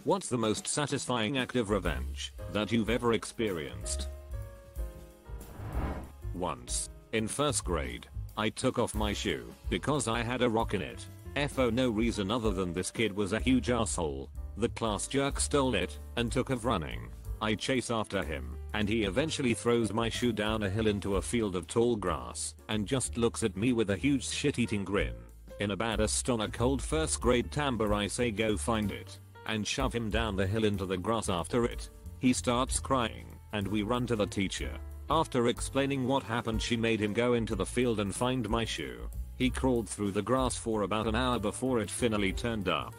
What's the most satisfying act of revenge that you've ever experienced? Once, in first grade, I took off my shoe because I had a rock in it. For no reason other than this kid was a huge asshole. The class jerk stole it and took off running. I chase after him, and he eventually throws my shoe down a hill into a field of tall grass and just looks at me with a huge shit-eating grin. In a badass on a cold first grade timbre I say go find it, and shove him down the hill into the grass after it. He starts crying, and we run to the teacher. After explaining what happened, she made him go into the field and find my shoe. He crawled through the grass for about an hour before it finally turned up.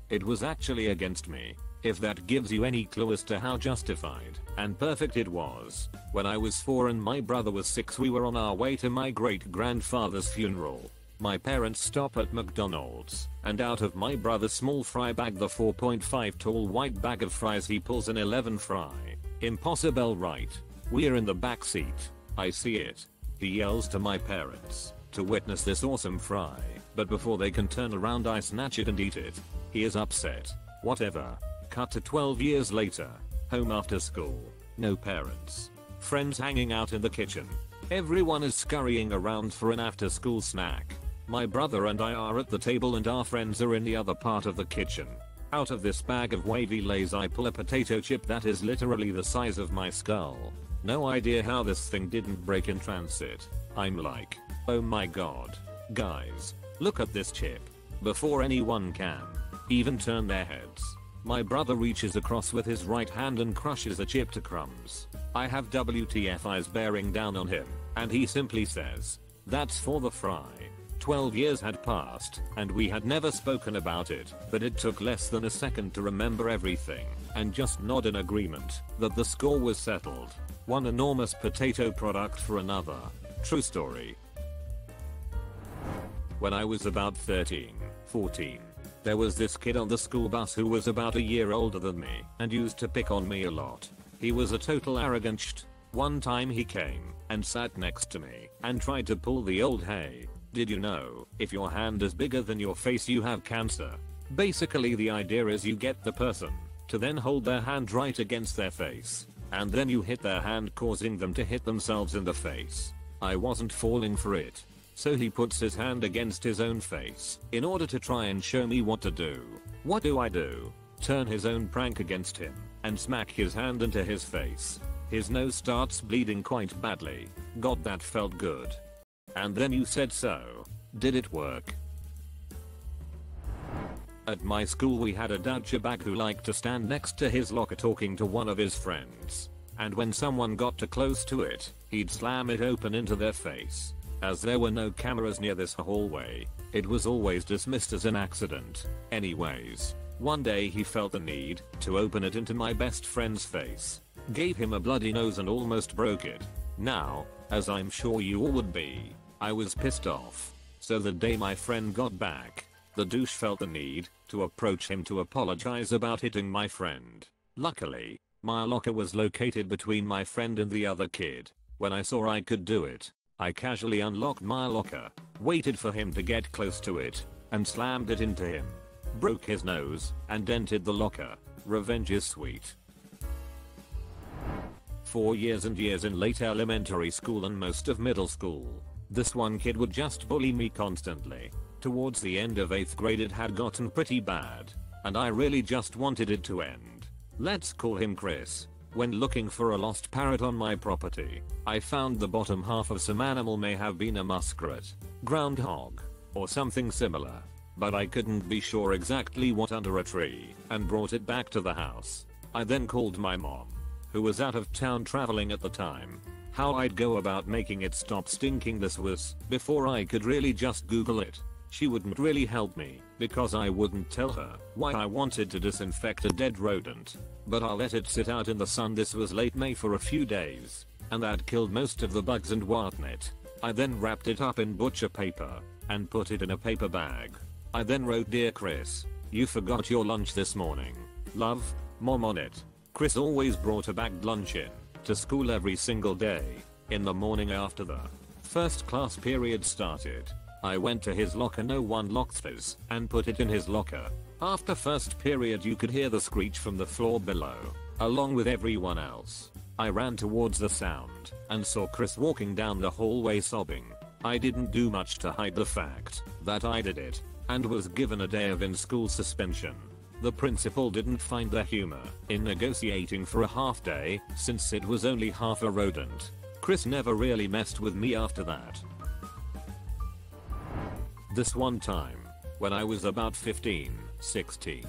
It was actually against me, if that gives you any clue as to how justified and perfect it was. When I was 4 and my brother was 6, we were on our way to my great grandfather's funeral. My parents stop at McDonald's, and out of my brother's small fry bag, the 4.5 tall white bag of fries, he pulls an 11 fry. Impossible, right? We're in the back seat. I see it. He yells to my parents to witness this awesome fry, but before they can turn around I snatch it and eat it. He is upset. Whatever. Cut to 12 years later. Home after school. No parents. Friends hanging out in the kitchen. Everyone is scurrying around for an after school snack. My brother and I are at the table and our friends are in the other part of the kitchen. Out of this bag of wavy Lays I pull a potato chip that is literally the size of my skull. No idea how this thing didn't break in transit. I'm like, oh my god. Guys, look at this chip. Before anyone can even turn their heads, my brother reaches across with his right hand and crushes the chip to crumbs. I have WTF eyes bearing down on him, and he simply says, "That's for the fry." 12 years had passed, and we had never spoken about it, but it took less than a second to remember everything, and just nod in agreement that the score was settled. One enormous potato product for another. True story. When I was about 13, 14, there was this kid on the school bus who was about a year older than me and used to pick on me a lot. He was a total arrogant shit. One time he came and sat next to me and tried to pull the old "Hey, did you know if your hand is bigger than your face you have cancer?" Basically the idea is you get the person to then hold their hand right against their face, and then you hit their hand, causing them to hit themselves in the face. I wasn't falling for it, so he puts his hand against his own face in order to try and show me what to do. What do? Turn his own prank against him and smack his hand into his face. His nose starts bleeding quite badly. God, that felt good. And then you said so. Did it work? At my school we had a douchebag who liked to stand next to his locker talking to one of his friends. And when someone got too close to it, he'd slam it open into their face. As there were no cameras near this hallway, it was always dismissed as an accident. Anyways, one day he felt the need to open it into my best friend's face. Gave him a bloody nose and almost broke it. Now, as I'm sure you all would be, I was pissed off. So the day my friend got back, the douche felt the need to approach him to apologize about hitting my friend. Luckily, my locker was located between my friend and the other kid. When I saw I could do it, I casually unlocked my locker, waited for him to get close to it, and slammed it into him. Broke his nose, and dented the locker. Revenge is sweet. 4 years and years in late elementary school and most of middle school, this one kid would just bully me constantly. Towards the end of 8th grade it had gotten pretty bad, and I really just wanted it to end. Let's call him Chris. When looking for a lost parrot on my property, I found the bottom half of some animal, may have been a muskrat, groundhog, or something similar, but I couldn't be sure exactly what, under a tree, and brought it back to the house. I then called my mom, who was out of town traveling at the time. How I'd go about making it stop stinking this was before I could really just Google it. She wouldn't really help me because I wouldn't tell her why I wanted to disinfect a dead rodent, but I let it sit out in the sun. This was late May for a few days, and that killed most of the bugs and whatnot. I then wrapped it up in butcher paper and put it in a paper bag. I then wrote, "Dear Chris, you forgot your lunch this morning. Love, Mom," on it. Chris always brought a bagged lunch in to school every single day. In the morning after the first class period started, I went to his locker, no one locked his, and put it in his locker. After first period you could hear the screech from the floor below, along with everyone else. I ran towards the sound and saw Chris walking down the hallway sobbing. I didn't do much to hide the fact that I did it and was given a day of in-school suspension. The principal didn't find the humor in negotiating for a half day since it was only half a rodent. Chris never really messed with me after that. This one time, when I was about 15, 16,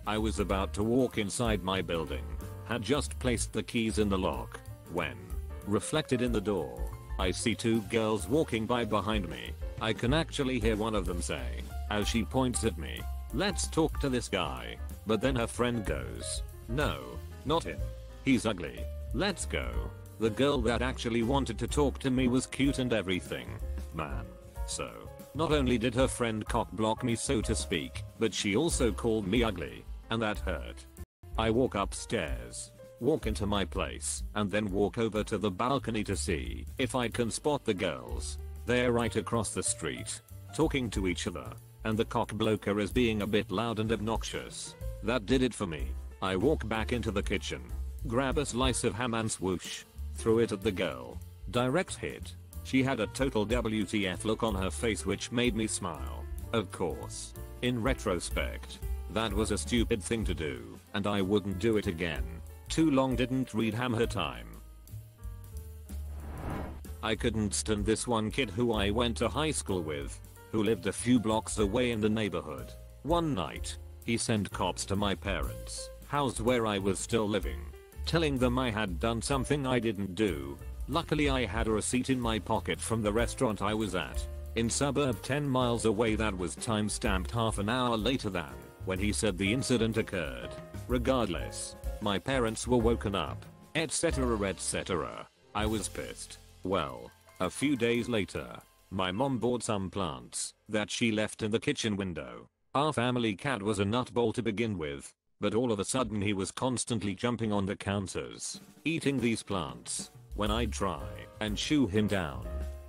I was about to walk inside my building, had just placed the keys in the lock, when, reflected in the door, I see two girls walking by behind me. I can actually hear one of them say, as she points at me, "Let's talk to this guy." But then her friend goes, "No, not him. He's ugly. Let's go." The girl that actually wanted to talk to me was cute and everything. Man. So, not only did her friend cock block me so to speak, but she also called me ugly, and that hurt. I walk upstairs, walk into my place, and then walk over to the balcony to see if I can spot the girls. They're right across the street, talking to each other, and the cock bloker is being a bit loud and obnoxious. That did it for me. I walk back into the kitchen, grab a slice of ham and swoosh, threw it at the girl. Direct hit. She had a total WTF look on her face which made me smile. Of course. In retrospect, that was a stupid thing to do, and I wouldn't do it again. Too long didn't read ham her time. I couldn't stand this one kid who I went to high school with, who lived a few blocks away in the neighborhood. One night, he sent cops to my parents' house where I was still living, telling them I had done something I didn't do. Luckily I had a receipt in my pocket from the restaurant I was at, in suburb 10 miles away that was time-stamped half an hour later than when he said the incident occurred. Regardless, my parents were woken up, etc. etc. I was pissed. Well, a few days later, my mom bought some plants that she left in the kitchen window. Our family cat was a nutball to begin with, but all of a sudden he was constantly jumping on the counters, eating these plants. When I'd try and shoo him down,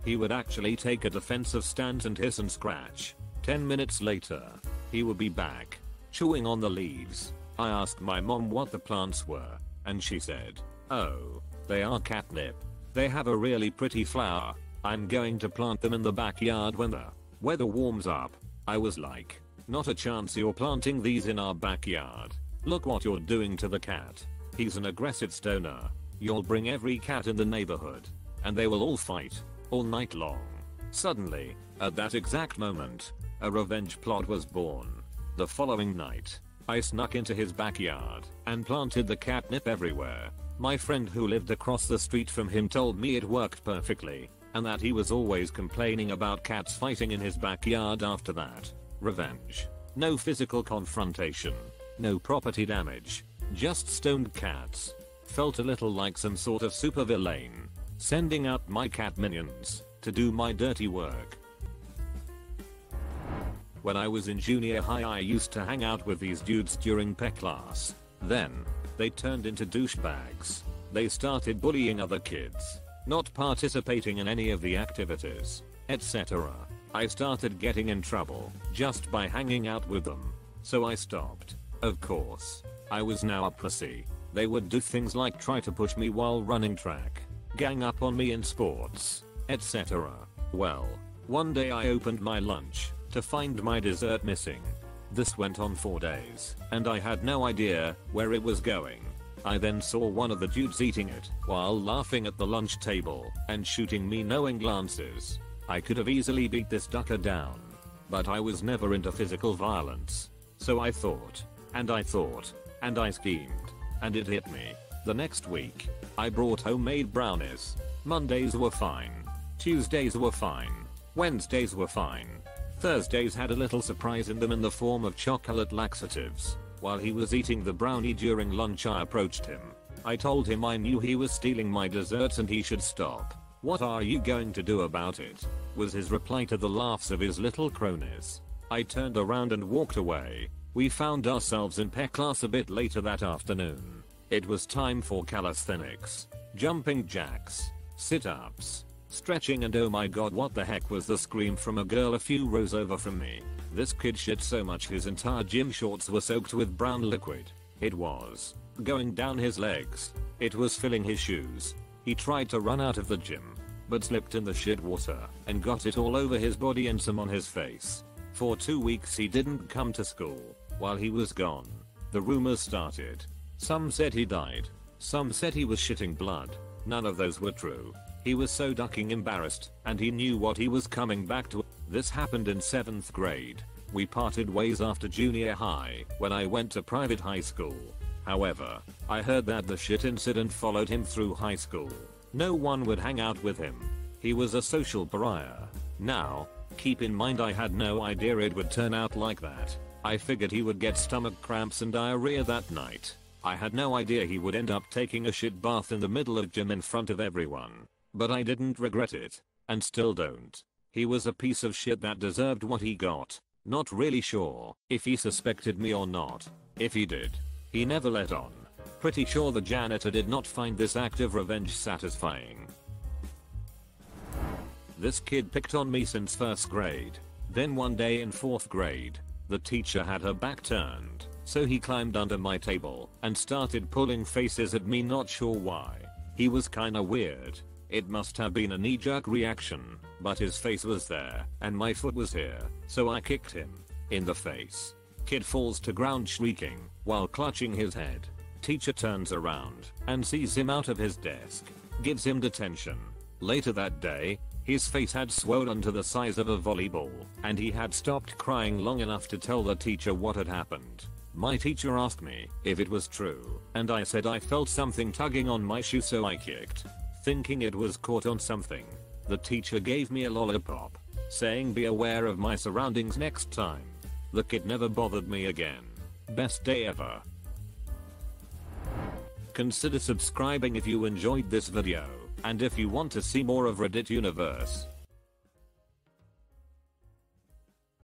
he would actually take a defensive stance and hiss and scratch. 10 minutes later, he would be back, chewing on the leaves. I asked my mom what the plants were, and she said, "Oh, they are catnip. They have a really pretty flower. I'm going to plant them in the backyard when the weather warms up." I was like, "Not a chance you're planting these in our backyard. Look what you're doing to the cat. He's an aggressive stoner. You'll bring every cat in the neighborhood, and they will all fight, all night long." Suddenly, at that exact moment, a revenge plot was born. The following night, I snuck into his backyard and planted the catnip everywhere. My friend who lived across the street from him told me it worked perfectly, and that he was always complaining about cats fighting in his backyard after that. Revenge. No physical confrontation. No property damage. Just stoned cats. Felt a little like some sort of supervillain, sending out my cat minions to do my dirty work. When I was in junior high I used to hang out with these dudes during pec class. Then, they turned into douchebags. They started bullying other kids, not participating in any of the activities, etc. I started getting in trouble just by hanging out with them, so I stopped. Of course, I was now a pussy. They would do things like try to push me while running track, gang up on me in sports, etc. Well, one day I opened my lunch to find my dessert missing. This went on 4 days, and I had no idea where it was going. I then saw one of the dudes eating it while laughing at the lunch table and shooting me knowing glances. I could have easily beat this ducker down, but I was never into physical violence. So I thought, and I thought, and I schemed, and it hit me. The next week, I brought homemade brownies. Mondays were fine. Tuesdays were fine. Wednesdays were fine. Thursdays had a little surprise in them in the form of chocolate laxatives. While he was eating the brownie during lunch I approached him. I told him I knew he was stealing my desserts and he should stop. "What are you going to do about it?" was his reply to the laughs of his little cronies. I turned around and walked away. We found ourselves in pec class a bit later that afternoon. It was time for calisthenics, jumping jacks, sit-ups, stretching, and oh my god, what the heck was the scream from a girl a few rows over from me. This kid shit so much his entire gym shorts were soaked with brown liquid. It was going down his legs. It was filling his shoes. He tried to run out of the gym, but slipped in the shit water and got it all over his body and some on his face. For 2 weeks he didn't come to school. While he was gone, the rumors started. Some said he died. Some said he was shitting blood. None of those were true. He was so ducking embarrassed, and he knew what he was coming back to. This happened in 7th grade. We parted ways after junior high when I went to private high school. However, I heard that the shit incident followed him through high school. No one would hang out with him. He was a social pariah. Now, keep in mind I had no idea it would turn out like that. I figured he would get stomach cramps and diarrhea that night. I had no idea he would end up taking a shit bath in the middle of gym in front of everyone. But I didn't regret it. And still don't. He was a piece of shit that deserved what he got. Not really sure if he suspected me or not. If he did, he never let on. Pretty sure the janitor did not find this act of revenge satisfying. This kid picked on me since 1st grade. Then one day in 4th grade, the teacher had her back turned, so he climbed under my table and started pulling faces at me, not sure why. He was kinda weird. It must have been a knee-jerk reaction, but his face was there and my foot was here, so I kicked him in the face. Kid falls to ground shrieking while clutching his head. Teacher turns around and sees him out of his desk, gives him detention. Later that day, his face had swollen to the size of a volleyball, and he had stopped crying long enough to tell the teacher what had happened. My teacher asked me if it was true, and I said I felt something tugging on my shoe, so I kicked, thinking it was caught on something. The teacher gave me a lollipop, saying be aware of my surroundings next time. The kid never bothered me again. Best day ever. Consider subscribing if you enjoyed this video, and if you want to see more of Reddit Universe.